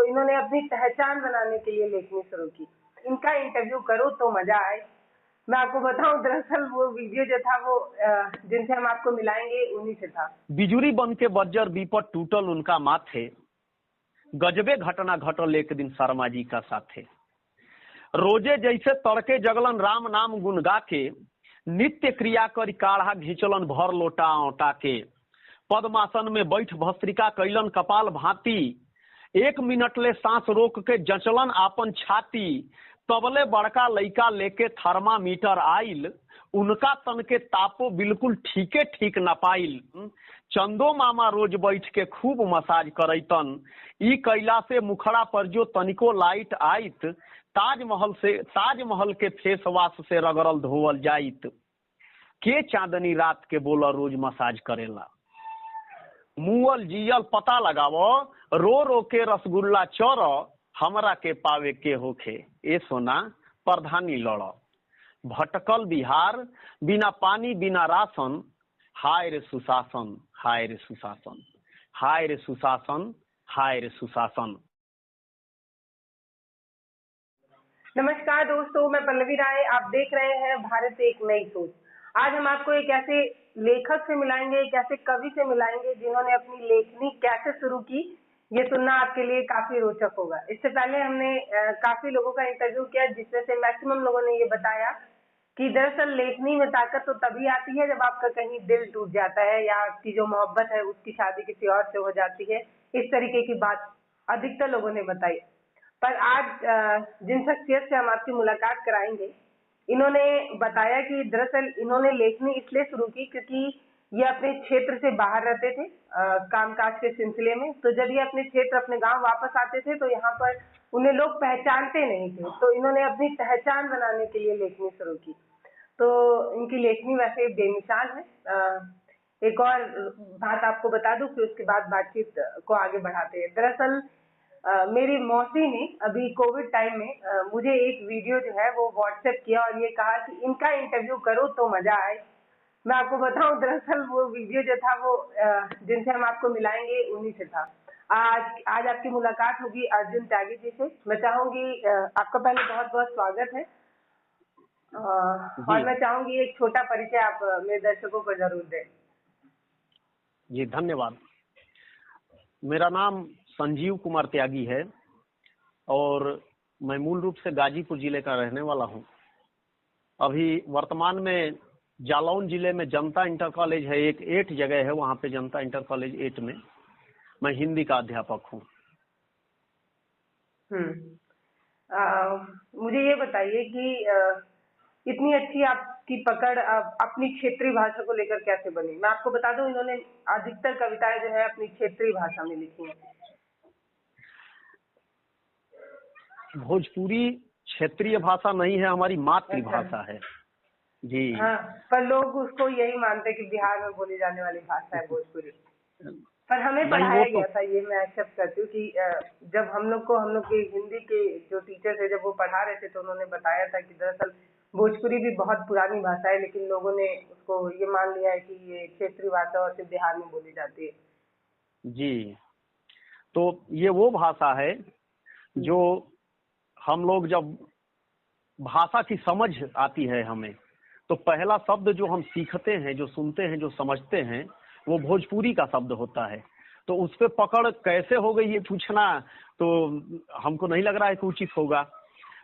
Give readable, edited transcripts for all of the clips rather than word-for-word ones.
इन्होंने अपनी पहचान बनाने के लिए लेखनी शुरू की। इनका इंटरव्यू करो तो मजा आए। मैं आपको बताऊं, दरअसल वो वीडियो जो था वो जिनसे हम आपको मिलाएंगे उन्हीं से था। बिजुरी बन के बज्जर विपट टूटल उनका माथे, गजबे घटना घटल एक दिन शर्मा जी का साथे। रोजे जैसे तड़के जगलन राम नाम गुन गा के, नित्य क्रिया करी काढ़ा घिंचलन भर लोटा औटा के। पद्मासन में बैठ भस्त्रिका कैलन कपाल भांति, 1 मिनट ले सांस रोक के जचलन आपन छाती। तबले बड़का लइका लेके थर्मामीटर आइल, उनका तन के तापो बिल्कुल ठीके ठीक न पाइल। चंदो मामा रोज बैठ के खूब मसाज करैतन, ई कैला से मुखड़ा पर जो तनिको लाइट आइत, ताजमहल के फेस वाश से रगड़ल धोवल जाइत। के चांदनी रात के बोला रोज मसाज करेला, मुअल जियल पता लगावो, रो रो के रसगुल्ला चौर, हमरा के पावे के होखे ए सोना प्रधानी लड़। भटकल बिहार बिना पानी बिना राशन, हाय रे सुशासन हाय रे सुशासन, हाय रे सुशासन हाय रे सुशासन। नमस्कार दोस्तों, मैं पल्लवी राय, आप देख रहे हैं भारत एक नई सोच। आज हम आपको एक ऐसे लेखक से मिलाएंगे, एक ऐसे कवि से मिलाएंगे जिन्होंने अपनी लेखनी कैसे शुरू की। ये सुनना आपके लिए काफी रोचक होगा। इससे पहले हमने काफी लोगों का इंटरव्यू किया, जिसमें से मैक्सिमम लोगों ने ये बताया कि दरअसल लेखनी में ताकत तो तभी आती है जब आपका कहीं दिल टूट जाता है या आपकी जो मोहब्बत है उसकी शादी किसी और से हो जाती है। इस तरीके की बात अधिकतर लोगों ने बताई। पर आज जिन शख्सियत से हम आपकी मुलाकात कराएंगे, इन्होंने बताया कि दरअसल इन्होंने लेखनी इसलिए शुरू की क्योंकि ये अपने क्षेत्र से बाहर रहते थे कामकाज के सिलसिले में। तो जब ये अपने क्षेत्र अपने गांव वापस आते थे तो यहाँ पर उन्हें लोग पहचानते नहीं थे, तो इन्होंने अपनी पहचान बनाने के लिए लेखनी शुरू की। तो इनकी लेखनी वैसे बेमिसाल है। एक और बात आपको बता दूं, फिर उसके बाद बातचीत को आगे बढ़ाते हैं। दरअसल मेरी मौसी ने अभी कोविड टाइम में मुझे एक वीडियो जो है वो व्हाट्सएप किया और ये कहा कि इनका इंटरव्यू करो तो मजा आए। मैं आपको बताऊं, दरअसल वो वीडियो जो था वो जिनसे हम आपको मिलाएंगे उन्हीं से था। आज आपकी मुलाकात होगी अर्जुन त्यागी जी से। मैं चाहूंगी आपका पहले बहुत बहुत स्वागत है और मैं चाहूंगी एक छोटा परिचय आप मेरे दर्शकों को जरूर दें। जी धन्यवाद। मेरा नाम संजीव कुमार त्यागी है और मैं मूल रूप से गाजीपुर जिले का रहने वाला हूं। अभी वर्तमान में जालौन जिले में जनता इंटर कॉलेज है, एक 8 जगह है, वहां पे जनता इंटर कॉलेज 8 में मैं हिंदी का अध्यापक हूँ। मुझे ये बताइए कि इतनी अच्छी आपकी पकड़ अपनी क्षेत्रीय भाषा को लेकर कैसे बनी? मैं आपको बता दूं, इन्होंने अधिकतर कविताएं जो है अपनी क्षेत्रीय भाषा में लिखी हैं। भोजपुरी क्षेत्रीय भाषा नहीं है, हमारी मातृभाषा है जी। हाँ, पर लोग उसको यही मानते कि बिहार में बोली जाने वाली भाषा है भोजपुरी। पर हमें पढ़ाया गया था, ये मैं एक्सेप्ट करती हूँ कि जब हम लोग के हिंदी के जो टीचर थे जब वो पढ़ा रहे थे तो उन्होंने बताया था कि दरअसल भोजपुरी भी बहुत पुरानी भाषा है, लेकिन लोगों ने उसको ये मान लिया है कि ये क्षेत्रीय भाषा और सिर्फ बिहार में बोली जाती है। जी, तो ये वो भाषा है जो हम लोग जब भाषा की समझ आती है हमें, तो पहला शब्द जो हम सीखते हैं, जो सुनते हैं, जो समझते हैं, वो भोजपुरी का शब्द होता है। तो उस पर पकड़ कैसे हो गई ये पूछना तो हमको नहीं लग रहा है कि उचित होगा,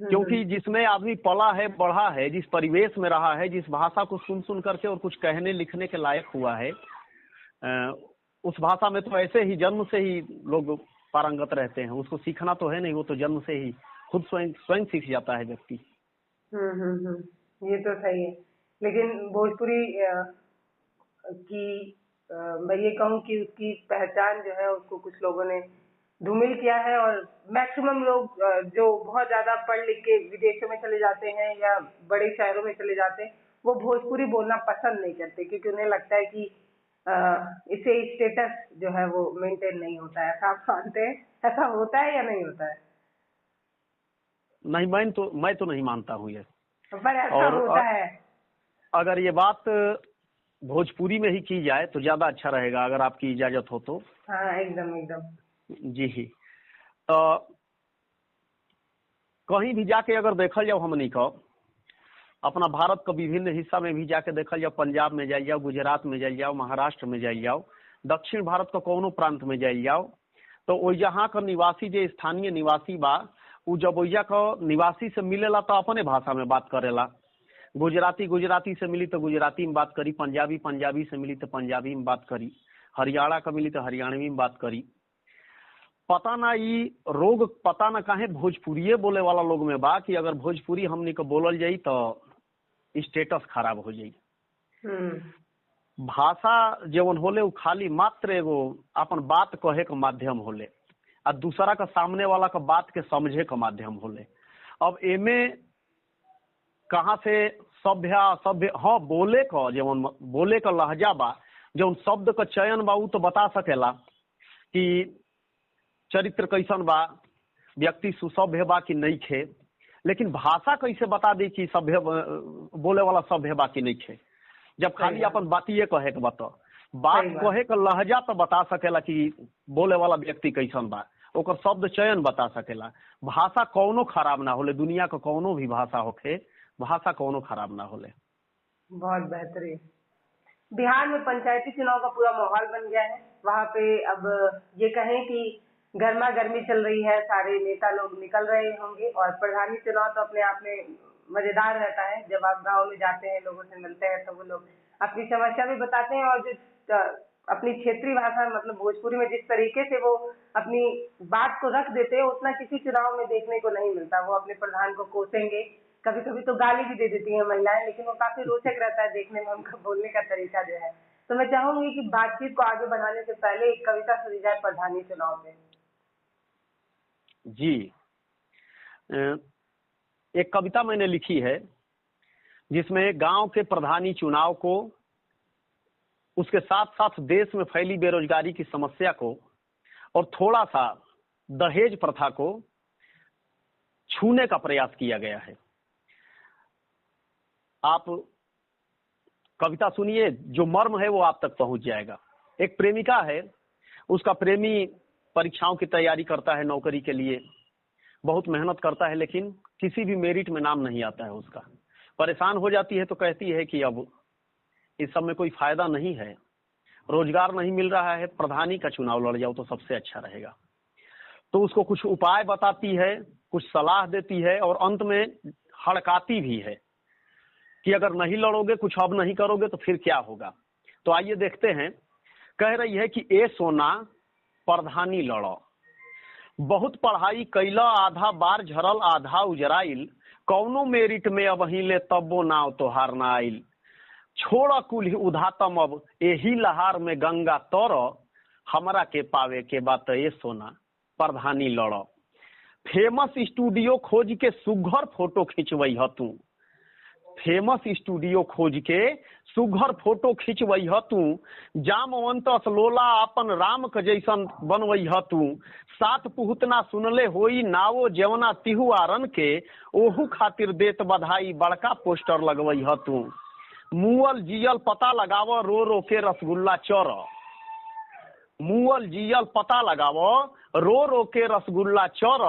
क्योंकि जिसमें आदमी पला है, बढ़ा है, जिस परिवेश में रहा है, जिस भाषा को सुन सुन करके और कुछ कहने लिखने के लायक हुआ है, उस भाषा में तो ऐसे ही जन्म से ही लोग पारंगत रहते हैं। उसको सीखना तो है नहीं, वो तो जन्म से ही खुद स्वयं सीख जाता है व्यक्ति। ये तो सही है, लेकिन भोजपुरी की मैं ये कहूँ कि उसकी पहचान जो है उसको कुछ लोगों ने धूमिल किया है और मैक्सिमम लोग जो बहुत ज्यादा पढ़ लिख के विदेशों में चले जाते हैं या बड़े शहरों में चले जाते हैं, वो भोजपुरी बोलना पसंद नहीं करते क्योंकि उन्हें लगता है कि इससे स्टेटस जो है वो मेंटेन नहीं होता है। ऐसा आप मानते हैं? ऐसा होता है या नहीं होता है? नहीं, मैं तो नहीं मानता हूँ ये, पर ऐसा होता है। अगर ये बात भोजपुरी में ही की जाए तो ज्यादा अच्छा रहेगा, अगर आपकी इजाजत हो तो। हाँ, एकदम एकदम जी। तो कहीं भी जाके अगर देखल जाओ हमनी को अपना भारत के विभिन्न हिस्सा में भी जाके देखल जाओ, पंजाब में जाइल जाओ, गुजरात में जाइल जाओ, महाराष्ट्र में जाइल जाओ, दक्षिण भारत के कोनो प्रांत में जाइल जाओ, तो वहाँ का निवासी जो स्थानीय निवासी बा उ जब वैया का निवासी से मिलेला तो अपने भाषा में बात करेला। गुजराती से मिली तो गुजराती में बात करी, पंजाबी से मिली तो पंजाबी में बात करी, हरियाणा का मिली तो हरियाणवी में बात करी। पता ना ये रोग पता ना काहे भोजपुरी बोले वाला लोग में बा कि अगर भोजपुरी हमनी को बोलल जाई तो स्टेटस खराब हो जाई। भाषा जवन होले उ खाली मात्र एगो अपन बात कहे के माध्यम होले आ दूसरा का सामने वाला का बात के समझे के माध्यम होले। अब एमे कहाँ से सभ्य हाँ बोले का जवन बोले का लहजा बा, जवन शब्द का चयन बा उ तो बता सकेला कि चरित्र कैसन बा, व्यक्ति सुसभ्य बा कि नहीं खे, लेकिन भाषा कैसे बता दी कि सभ्य बोले वाला सभ्य बा कि नहीं खे, जब खाली अपन बातिए कहे के बता बात कहे का लहजा तो बता सकेला कि बोले वाला व्यक्ति कैसन बा, ओकर शब्द चयन बता सकेला। भाषा कौनो खराब ना होले, दुनिया का कौनो भी भाषा होखे, भाषा कौनो खराब ना होले। बहुत बेहतरीन। बिहार में पंचायती चुनाव का पूरा माहौल बन गया है। वहाँ पे अब ये कहें कि गर्मा गर्मी चल रही है, सारे नेता लोग निकल रहे होंगे और प्रधानी चुनाव तो अपने आप में मजेदार रहता है। जब आप गाँव में जाते हैं, लोगों से मिलते हैं, तो वो लोग अपनी समस्या भी बताते हैं और जो अपनी क्षेत्रीय भाषा मतलब भोजपुरी में जिस तरीके से वो अपनी बात को रख देते हैं, उतना किसी चुनाव में देखने को नहीं मिलता। वो अपने प्रधान को कोसेंगे, कभी कभी तो गाली भी दे देती हैं महिलाएं, लेकिन वो काफी रोचक रहता है देखने में, उनका बोलने का तरीका जो है। तो मैं चाहूंगी कि बातचीत को आगे बढ़ाने से पहले एक कविता सुनी जाए प्रधानी चुनाव पे। जी, एक कविता मैंने लिखी है जिसमें गांव के प्रधानी चुनाव को, उसके साथ साथ देश में फैली बेरोजगारी की समस्या को और थोड़ा सा दहेज प्रथा को छूने का प्रयास किया गया है। आप कविता सुनिए, जो मर्म है वो आप तक पहुंच जाएगा। एक प्रेमिका है, उसका प्रेमी परीक्षाओं की तैयारी करता है, नौकरी के लिए बहुत मेहनत करता है, लेकिन किसी भी मेरिट में नाम नहीं आता है उसका। परेशान हो जाती है तो कहती है कि अब इस सब में कोई फायदा नहीं है, रोजगार नहीं मिल रहा है, प्रधानी का चुनाव लड़ जाओ तो सबसे अच्छा रहेगा। तो उसको कुछ उपाय बताती है, कुछ सलाह देती है और अंत में हड़काती भी है कि अगर नहीं लड़ोगे, कुछ अब नहीं करोगे तो फिर क्या होगा। तो आइए देखते हैं। कह रही है कि ए सोना प्रधानी लड़ो, बहुत पढ़ाई कैला आधा बार झरल आधा उजराइल, कौनो मेरिट में अब हिले तब्बो नाव तोहार ना आइल, छोड़ कुल उधातम अब एही लहार में गंगा तर, हमरा के पावे के बात ए सोना प्रधानी लड़ो। फेमस स्टूडियो खोज के सुघर फोटो खिंचवई ह तू, फेमस स्टूडियो खोज के सुघर फोटो खिंचवई ह तू, जामवंत असलोला अपन राम के जैसन बनवई ह तू, सात पुहतना सुनले होई नावो जवना तिहुआरन के, ओहू खातिर देत बधाई बड़का पोस्टर लगवई ह तू, मुअल जियल पता लगाव रो रो के रसगुल्ला चर, मुअल जियल पता लगाव रो रो के रसगुल्ला चर,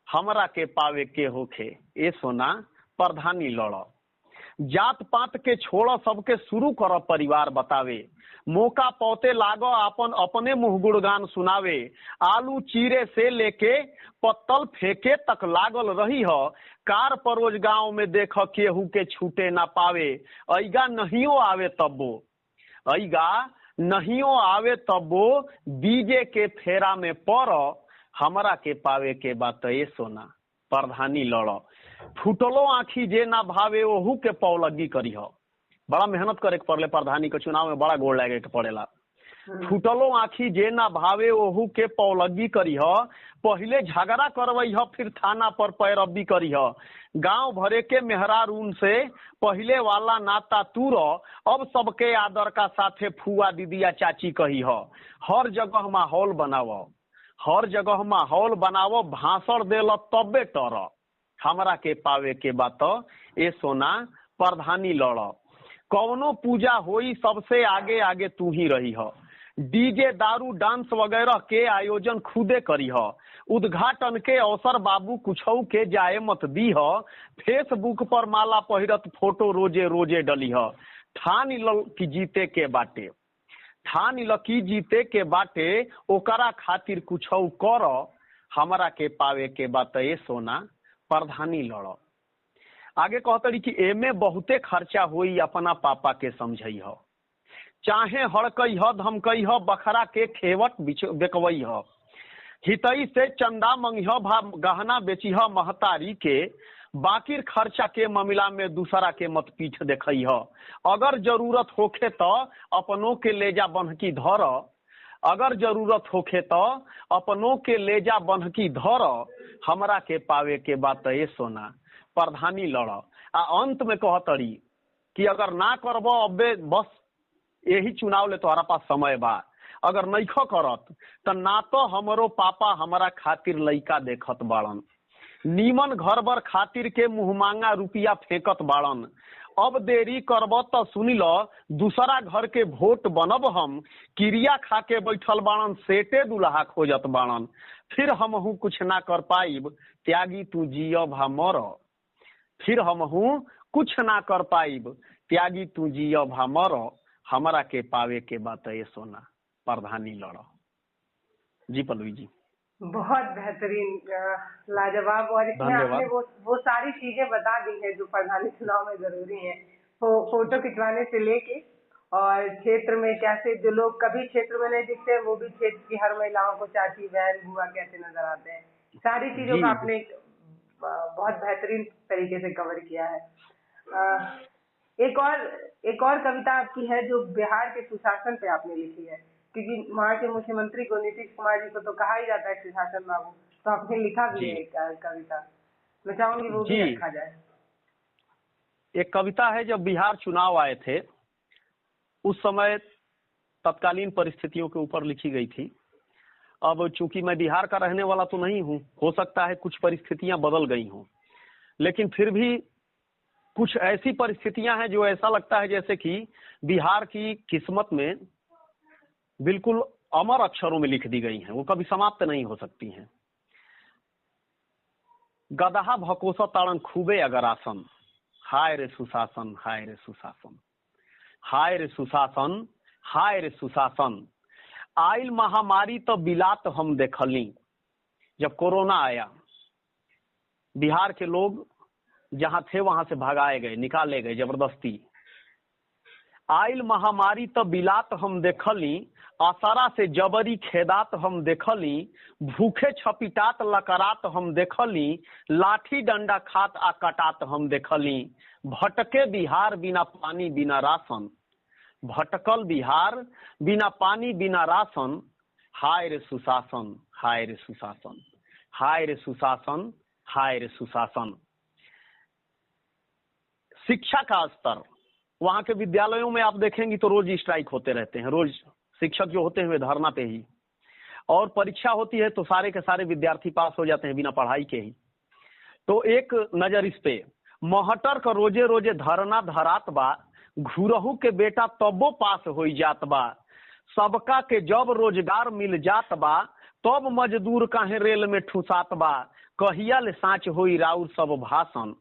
हमरा के पावे के होखे ए सोना प्रधानी लड़। जात पात के छोड़ सबके शुरू कर परिवार बतावे, मौका पौते लागो अपन अपने मुंह गुणगान सुनावे, आलू चीरे से लेके पत्तल फेंके तक लागल रही हो, कार परोज गांव में देख केहू के छूटे ना पावे, ऐगा नहियो आवे तब्बो, ऐगा नहियो आवे तब्बो, बीजे के फेरा में पड़, हमरा के पावे के बात ए सोना प्रधानी लड़। फुटलो आँखी जे ना भावे ओहू के पौलगी करी हो, बड़ा मेहनत करे के पड़ले, प्रधानी के चुनाव में बड़ा गोड़ लगे के पड़ेला। फुटलो आँखी जे ना भावे ओहू के पौलगी करी हो, पहले झगड़ा करवई हो फिर थाना पर पैरवी करी हो, गांव भरे के मेहरारून से पहले वाला नाता तूर, अब सबके आदर का साथे फुआ दीदिया चाची कही हो, हर जगह माहौल बनावो, हर जगह माहौल बनावो, भाषण देल तबे टर, हमरा के पावे के बात ए सोना प्रधानी लड़। कौनो पूजा होई सबसे आगे आगे तू ही रही हो, डीजे दारू डांस वगैरह के आयोजन खुदे करी हो, उद्घाटन के अवसर बाबू कुछौ के जाए मत दी ह, फेसबुक पर माला पहिरत फोटो रोजे रोजे डली ह। ठान ल की जीते के बाटे, ठान ल की जीते के बाटे, ओकरा खातिर कुछौ कर, हमरा के पावे के बात ए सोना, प्रधानी लड़। आगे कहतड़ी कि एमे बहुते खर्चा होई, अपना पापा के समझई ह। चाहे हड़कई ह, धमकई ह, बखरा के खेवट बेकवई ह। हितई से चंदा मंगी ह, गहना बेची ह महतारी के, बाकिर खर्चा के मामला में दूसरा के मत पीठ देखई ह। अगर जरूरत होखे तो अपनों के लेजा बन्हकी धर, अगर जरूरत होखे तो अपनों के लेजा बन्हकी धर, हमरा के पावे के बात ए सोना, प्रधानी लड़। आ अंत में कहतड़ी कि अगर ना करबो अबे बस यही चुनाव ले तोहरा पास समय बा, अगर नइखो करत तो ना तो हमरो पापा हमरा खातिर लइका देखत बाड़न, नीमन घर बर खातिर के मुंह मांगा रुपया फेंकत बाड़न। अब देरी करब तो सुनी लो, दूसरा घर के वोट बनब हम, क्रिया खा के बैठल बाड़न, सेटे दुल्हा खोजत बाड़न। फिर हमहू कुछ ना कर पाइब, त्यागी तू जियब हमर, फिर हमहू कुछ ना कर पाइब, त्यागी तू जियब हमर, हमरा के पावे के बात ए सोना, प्रधानी लड़। जी पल्लवी जी, बहुत बेहतरीन, लाजवाब। और इसमें आपने वो सारी चीजें बता दी है जो प्रधानी चुनाव में जरूरी है। फोटो खिंचवाने से लेके और क्षेत्र में कैसे जो लोग कभी क्षेत्र में नहीं दिखते, वो भी क्षेत्र की हर महिलाओं को चाची बहन बुआ कैसे नजर आते हैं, सारी चीजों का आपने बहुत बेहतरीन तरीके से कवर किया है। एक और कविता आपकी है जो बिहार के सुशासन पे आपने लिखी है, क्योंकि वहाँ के मुख्यमंत्री को, नीतीश कुमार जी को तो कहा ही जाता है सुशासन बाबू, तो आपने लिखा भी है एक कविता, मैं चाहूंगी वो भी रखा जाए। एक कविता है, जब बिहार चुनाव आए थे उस समय तत्कालीन परिस्थितियों के ऊपर लिखी गई थी। अब चूंकि मैं बिहार का रहने वाला तो नहीं हूँ, हो सकता है कुछ परिस्थितियां बदल गई हों, लेकिन फिर भी कुछ ऐसी परिस्थितियां हैं जो ऐसा लगता है जैसे कि बिहार की किस्मत में बिल्कुल अमर अक्षरों में लिख दी गई हैं, वो कभी समाप्त नहीं हो सकती हैं। गदहा भकोसा ताड़न खूबे अगर आसन, हाय रे सुशासन, हाय रे सुशासन, हाय रे सुशासन, हाय रे सुशासन। आइल महामारी तो बिलात हम देखली, जब कोरोना आया बिहार के लोग जहां थे वहां से भगाए गए, निकाले गए जबरदस्ती। आइल महामारी तो बिलात हम देखली, असरा से जबरी खेदात हम देखली, भूखे छपिटात लकरात हम देखली, लाठी डंडा खात आ कटात हम देखली। भटके बिहार बिना पानी बिना राशन, भटकल बिहार बिना पानी बिना राशन, हाय रे सुशासन, हाय रे सुशासन, हाय रे सुशासन, हाय रे सुशासन। शिक्षा का स्तर, वहां के विद्यालयों में आप देखेंगी तो रोज स्ट्राइक होते रहते हैं, रोज शिक्षक जो होते हैं वे धरना पे ही, और परीक्षा होती है तो सारे के सारे विद्यार्थी पास हो जाते हैं बिना पढ़ाई के ही। तो एक नजर इस पे, महटर का रोजे रोजे धरना धरात बा, घुरहू के बेटा तबो पास हो जात बा, सबका के जब रोजगार मिल जात बा, तब मजदूर काहे रेल में ठुसात बा। कहिया ले साँच होई राउर सब भाषण,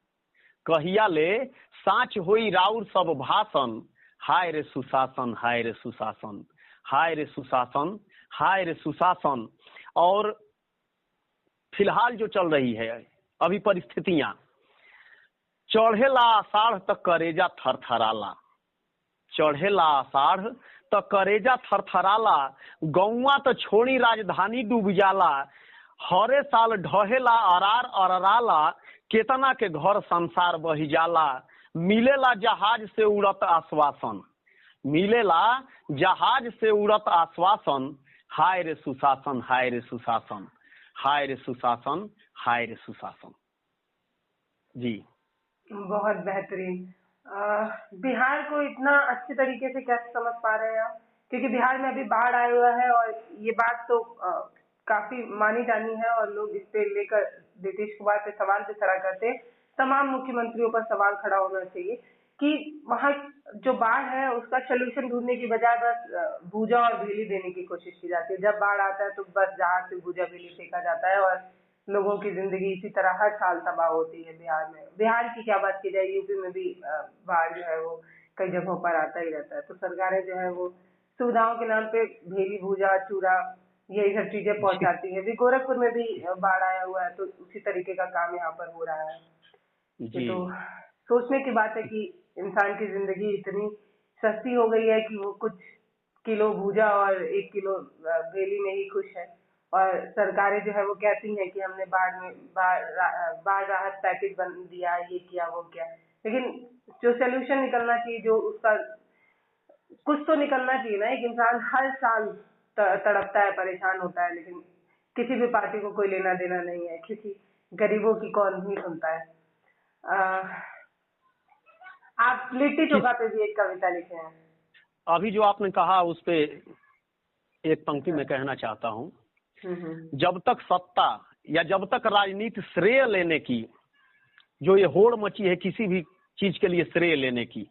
कहिया ले साँच होई राउर सब भाषण, हाय रे सुशासन, हाय रे सुशासन, हाय रे सुशासन, हाय रे सुशासन। और फिलहाल जो चल रही है अभी परिस्थितियां, चढ़ेला आषाढ़ तक करेजा थरथराला, चढ़ेला आषाढ़ तक करेजा थरथराला, गौवा तो छोड़ी राजधानी डूब जाला, हरे साल ढहेला अरार अरराला, केतना के घर संसार बही जाला। मिलेला जहाज से उड़त आश्वासन, मिलेला जहाज से उड़त आश्वासन, हाय रे सुशासन, हाय रे सुशासन, हाय रे सुशासन, हाय रे सुशासन। जी बहुत बेहतरीन। बिहार को इतना अच्छे तरीके से कैसे समझ पा रहे हैं आप, क्योंकि बिहार में अभी बाढ़ आया हुआ है और ये बात तो काफी मानी जानी है और लोग इस पे लेकर नीतीश कुमार पे सवाल भी खड़ा करते हैं। तमाम मुख्यमंत्रियों पर सवाल खड़ा होना चाहिए कि वहाँ जो बाढ़ है उसका सोल्यूशन ढूंढने की बजाय बस भूजा और भेली देने की कोशिश की जाती है। जब बाढ़ आता है तो बस जहाज से भूजा भेली फेंका जाता है और लोगों की जिंदगी इसी तरह हर साल तबाह होती है। बिहार में, बिहार की क्या बात की जाए, यूपी में भी बाढ़ जो है वो कई जगहों पर आता ही रहता है। तो सरकारें जो है वो सुविधाओं के नाम पे भेली, भूजा, चूरा यही सब चीजें पहुंचाती है। अभी गोरखपुर में भी बाढ़ आया हुआ है, तो उसी तरीके का काम यहाँ पर हो रहा है। ये तो सोचने की बात है कि इंसान की जिंदगी इतनी सस्ती हो गई है कि वो कुछ किलो भूजा और 1 किलो बेली में ही खुश है। और सरकारें जो है वो कहती हैं कि हमने बाढ़ राहत पैकेज बन दिया, ये किया वो किया, लेकिन जो सोल्यूशन निकलना चाहिए, जो उसका कुछ तो निकलना चाहिए ना। एक इंसान हर साल तड़पता है, परेशान होता है, लेकिन किसी भी पार्टी को कोई लेना देना नहीं है, क्योंकि गरीबों की कौन ही सुनता है। आप लिट्टी चोखा पे भी एक कविता लिखे हैं। अभी जो आपने कहा उस पे एक पंक्ति में कहना चाहता हूँ। जब तक सत्ता या जब तक राजनीति श्रेय लेने की, जो ये होड़ मची है किसी भी चीज के लिए श्रेय लेने की,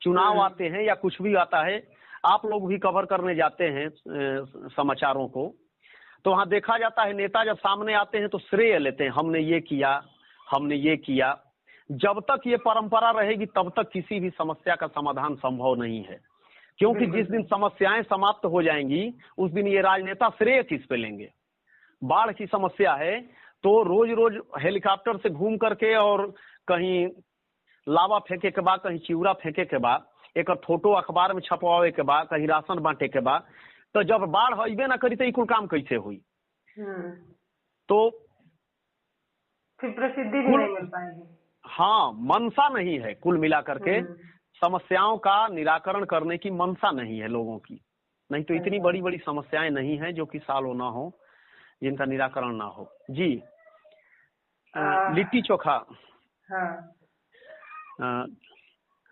चुनाव आते हैं या कुछ भी आता है, आप लोग भी कवर करने जाते हैं समाचारों को, तो वहां देखा जाता है नेता जब सामने आते हैं तो श्रेय लेते हैं, हमने ये किया, हमने ये किया। जब तक ये परंपरा रहेगी तब तक किसी भी समस्या का समाधान संभव नहीं है, क्योंकि जिस दिन समस्याएं समाप्त हो जाएंगी उस दिन ये राजनेता श्रेय किस पे लेंगे। बाढ़ की समस्या है तो रोज रोज हेलीकॉप्टर से घूम करके और कहीं लावा फेंके के बाद, कहीं चिवड़ा फेंके के बाद, एक फोटो अखबार में छपवावे के बाद, कहीं राशन बांटे के बाद, तो जब बाढ़ अबे ना करी तो कुल काम कैसे हुई। तो फिर प्रसिद्धि भी नहीं मिल पाएगी। हाँ, मनसा नहीं है कुल मिलाकर के, समस्याओं का निराकरण करने की मनसा नहीं है लोगों की। नहीं तो इतनी बड़ी बड़ी समस्याएं नहीं है जो कि सालों ना हो, जिनका निराकरण ना हो। जी, लिट्टी चोखा।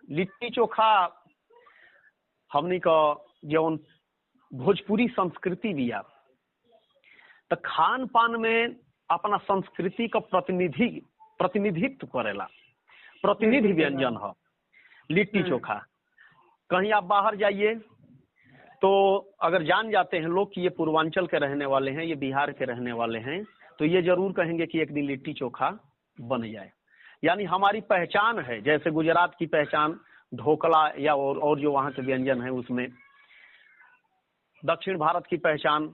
लिट्टी चोखा हमनी का जो भोजपुरी संस्कृति बिया, तो खान पान में अपना संस्कृति का प्रतिनिधित्व करेला, प्रतिनिधि व्यंजन है लिट्टी चोखा। कहीं आप बाहर जाइए तो अगर जान जाते हैं लोग कि ये पूर्वांचल के रहने वाले हैं, ये बिहार के रहने वाले हैं, तो ये जरूर कहेंगे कि एक दिन लिट्टी चोखा बन जाए। यानी हमारी पहचान है, जैसे गुजरात की पहचान ढोकला या और जो वहाँ के व्यंजन है, उसमें दक्षिण भारत की पहचान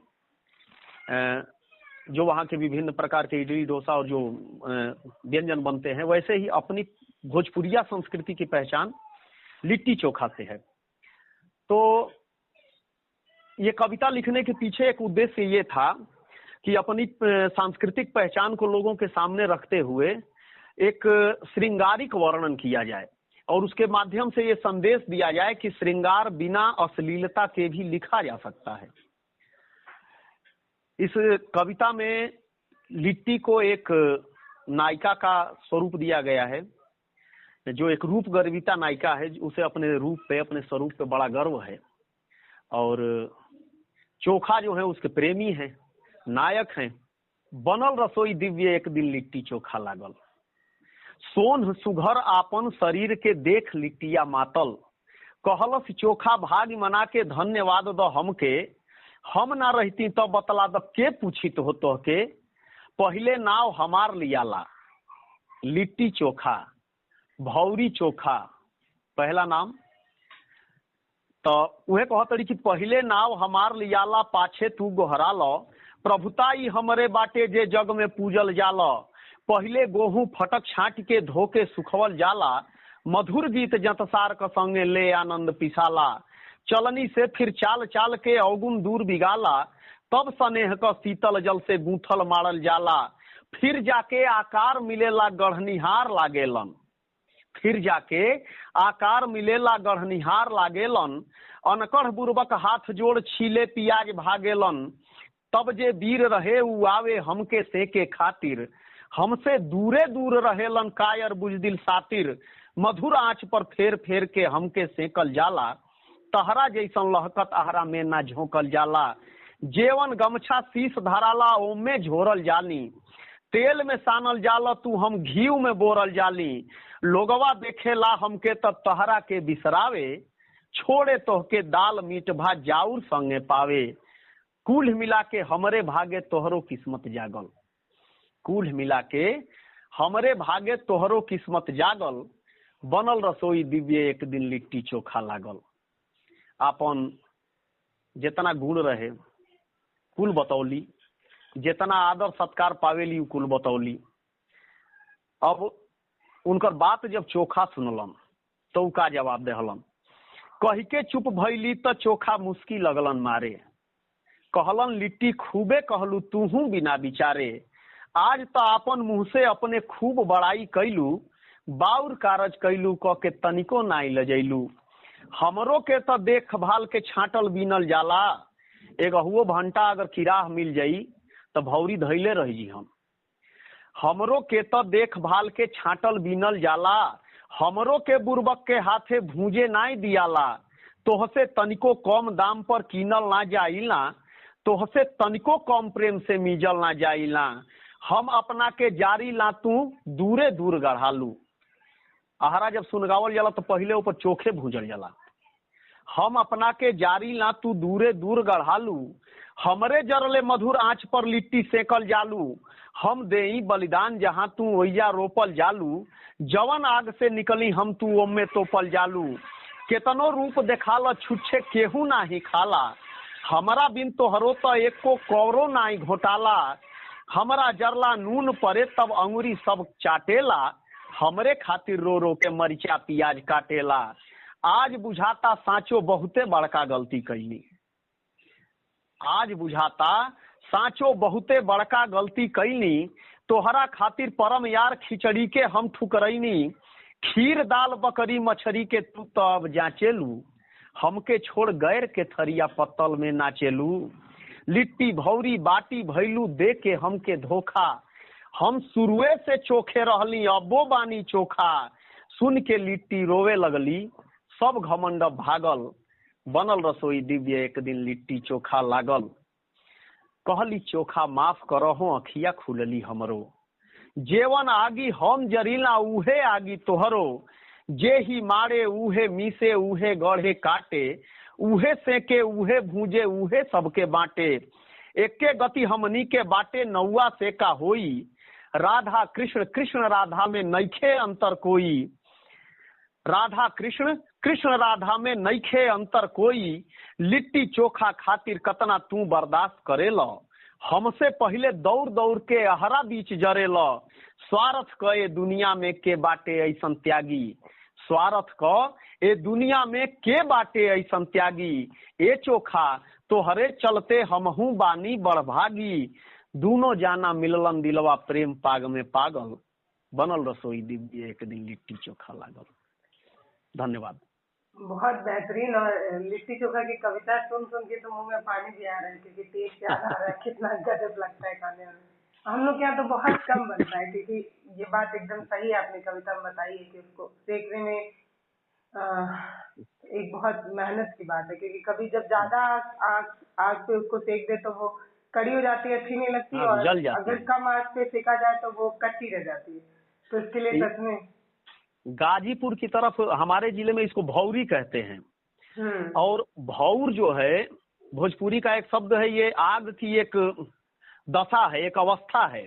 जो वहाँ के विभिन्न प्रकार के इडली डोसा और जो व्यंजन बनते हैं, वैसे ही अपनी भोजपुरिया संस्कृति की पहचान लिट्टी चोखा से है। तो ये कविता लिखने के पीछे एक उद्देश्य ये था कि अपनी सांस्कृतिक पहचान को लोगों के सामने रखते हुए एक श्रृंगारिक वर्णन किया जाए और उसके माध्यम से ये संदेश दिया जाए कि श्रृंगार बिना अश्लीलता के भी लिखा जा सकता है। इस कविता में लिट्टी को एक नायिका का स्वरूप दिया गया है, जो एक रूप गर्विता नायिका है, उसे अपने रूप पे, अपने स्वरूप पे बड़ा गर्व है। और चोखा जो है उसके प्रेमी हैं, नायक हैं। बनल रसोई दिव्य एक दिन लिट्टी चोखा लागल, सोन सुघर आपन शरीर के देख लिट्टिया मातल, कहलस चोखा भाग मना के धन्यवाद दो हमके, हम ना रहती तो बतला द के पूछित हो तो के, पहले नाव हमार लियाला लिट्टी चोखा भौरी चोखा पहला नाम। तो वह कहतरी कि पहले नाव हमार लियाला पाछे तू गोहरा लो, प्रभुताई हमरे बाटे जे जग में पूजल जाला, पहले गेहूं फटक छाट के धोके सुखवल जाला, मधुर गीत जतसार का संगे ले आनंद पिसाला, चलनी से फिर चाल चाल के अवगुण दूर बिगाला, तब स्नेह का शीतल जल से गूंथल मारल जाला, फिर जाके आकार मिलेला गढ़निहार लागेलन, फिर जाके आकार मिलेला गढ़निहार लागेलन, अनकढ़ बुर्बक हाथ जोड़ छीले पियाज भागेलन, तब जे वीर रहे उ आवे हमके सेके खातिर, हमसे दूरे दूर रहेलन कायर बुजदिल सातिर, मधुर आंच पर फेर फेर के हमके सेकल जाला, तहरा जैसन लहकत आहरा में ना झोंकल जाला, जेवन गमछा शीश धराला ओमे झोरल जानी, तेल में सानल जाला तू हम घीव में बोरल जाली, लोगवा देखेला हमके तब तहरा के बिसरावे, छोड़े तोहके दाल मीट भात जाऊर संगे पावे, कुल मिला के हमरे भागे तोहरो किस्मत जागल, कुल मिला के हमरे भागे तोहरो किस्मत जागल, बनल रसोई दिव्य एक दिन लिट्टी चोखा लागल। आपन जितना गुण रहे कुल बतौली, जितना आदर सत्कार पावेली कुल बतौली। अब उनकर बात जब चोखा सुनलन तो का जवाब देहलन, कही के चुप भैली तो चोखा मुस्की लगलन मारे, कहलन लिट्टी खूबे कहलू तूहू बिना विचारे, आज तो आपन मुंह से अपने खूब बड़ाई कैलू, बाउर कारज कैलू कह के तनिको नाई लजैलू, हमरो के तो देखभाल के छाटल बीनल जाला, एगहुओ भंटा अगर किराह मिल जाई तो भौरी धैले रह जी हमरो के तो देखभाल के छाटल बीनल जाला, हमरो के बुर्बक के हाथे भूजे नाई दियाला, तोहसे तनिको कम दाम पर कीनल ना जाइला, तोहसे तनिको कम प्रेम से मीजल ना जाइला, हम अपना के जारी ला तू दूरे दूर गढ़ालू। आहारा जब सुनगावल जाला तो पहले ऊपर चोखे भूजल जाला, हम अपना के जारी ला तू दूरे दूर गढ़ालू, हमरे जरले मधुर आंच पर लिट्टी सेकल जालू, हम देई बलिदान जहां तू वैया रोपल जालू, जवन आग से निकली हम तू ओमे तोपल जालू, केतनो रूप देखाला छुच्छे केहू नाही खाला, हमरा बिन तोहरो तो एको कौरो नाही घोटाला, हमरा जरला नून परे तब अंगुरी सब चाटेला, हमरे खातिर रो रो के मरिचा प्याज काटेला, आज बुझाता साँचो बहुते बड़का गलती कैली, आज बुझाता साँचो बहुते बड़का गलती कैली, तोहरा खातिर परम यार खिचड़ी के हम ठुकरैनी, खीर दाल बकरी मछरी के तू तो अब जाचेलू, हमके छोड़ गैर के थरिया पत्तल में नाचेलू, लिट्टी भौरी बाटी भैलू दे के हमके धोखा, हम शुरुए से चोखे रहली अबो बानी चोखा, सुन के लिट्टी रोवे लगली सब घमंड भागल, बनल रसोई दिव्य एक दिन लिट्टी चोखा लागल, कहली चोखा माफ करहो अखिया खुलली हमरो, जेवन आगी हम जरीला उहे आगी तोहरो, जे ही मारे उहे मीसे उहे गढ़े काटे, उहे सेके उहे भूजे उहे सबके बाटे, एके गति हमनी के बाटे नौआ सेका होई, राधा कृष्ण कृष्ण राधा में नइखे अंतर कोई, राधा कृष्ण कृष्ण राधा में नइखे अंतर कोई, लिट्टी चोखा खातिर कतना तू बर्दाश्त करेला, हमसे पहले दौड़ दौड़ के अहरा बीच जरेला, स्वार्थ क ए दुनिया में के बाटे ऐसन त्यागी, स्वार्थ क ए दुनिया में के बाटे ऐसन त्यागी, ए चोखा तोहरे चलते हमहू बानी बड़भागी, दोनों जाना मिललन दिलवा प्रेम पाग में पागल, बनल रसोई दिव्य एक दिन लिट्टी चोखा लागल। धन्यवाद। बहुत बेहतरीन। और लिट्टी चोखा की कविता सुन सुन के तो मुंह में पानी भी आ रहा है, क्योंकि टेस्ट याद आ रहा है, कितना गजब लगता है खाने में। हम लोग के यहाँ तो बहुत कम बनता है, क्योंकि ये बात एकदम सही आपने कविता में बताई है कि उसको सेकने में एक बहुत मेहनत की बात है, क्योंकि कभी जब ज्यादा आग पे उसको सेक दे तो वो कड़ी हो जाती है, अच्छी नहीं लगती, और अगर कम आग पे सेका जाए तो वो कच्ची रह जाती है। तो इसके लिए सच में गाजीपुर की तरफ हमारे जिले में इसको भौरी कहते हैं, और भौर जो है भोजपुरी का एक शब्द है, ये आग की एक दशा है, एक अवस्था है,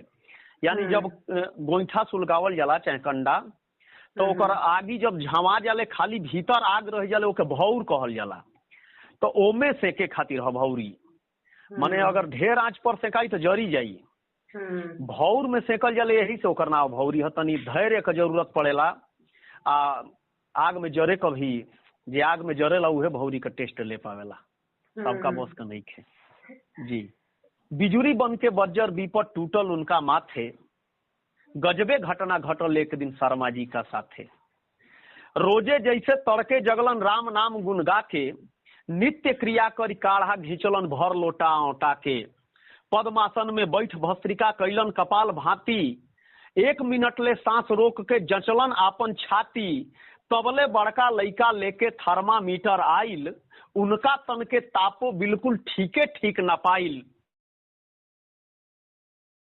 यानी जब गोईठा सुलगावल जाला चाहे कंडा, तो ओकर आगी जब झमा जाले खाली भीतर आग रह जाले ओके भौर कहल जाला, तो ओमे सेके खातिर है भौरी, माने अगर ढेर आंच पर सेकाई तो जरी जाई, भौर में सेकल जाले, यही से ओकर नाम भौरी है। तनी धैर्य के जरूरत पड़ेला, आग में जरे कभी जे आग में जरेला उहे भौरी का टेस्ट ले पावेला, सबका बस का नहीं खे जी। बिजुरी बन के बज्जर विपट टूटल उनका माथे, गजबे घटना घटल एक दिन शर्मा जी का साथे, रोजे जैसे तड़के जगलन राम नाम गुन गा के, नित्य क्रिया कर काढ़ा घिंचलन भर लोटा औटा के, पद्मासन में बैठ भस्त्रिका कैलन कपाल भांति, 1 मिनट ले सांस रोक के जचलन आपन छाती, तबले बड़का लइका लेके थर्मामीटर आइल, उनका तन के तापो बिल्कुल ठीके ठीक न पाइल,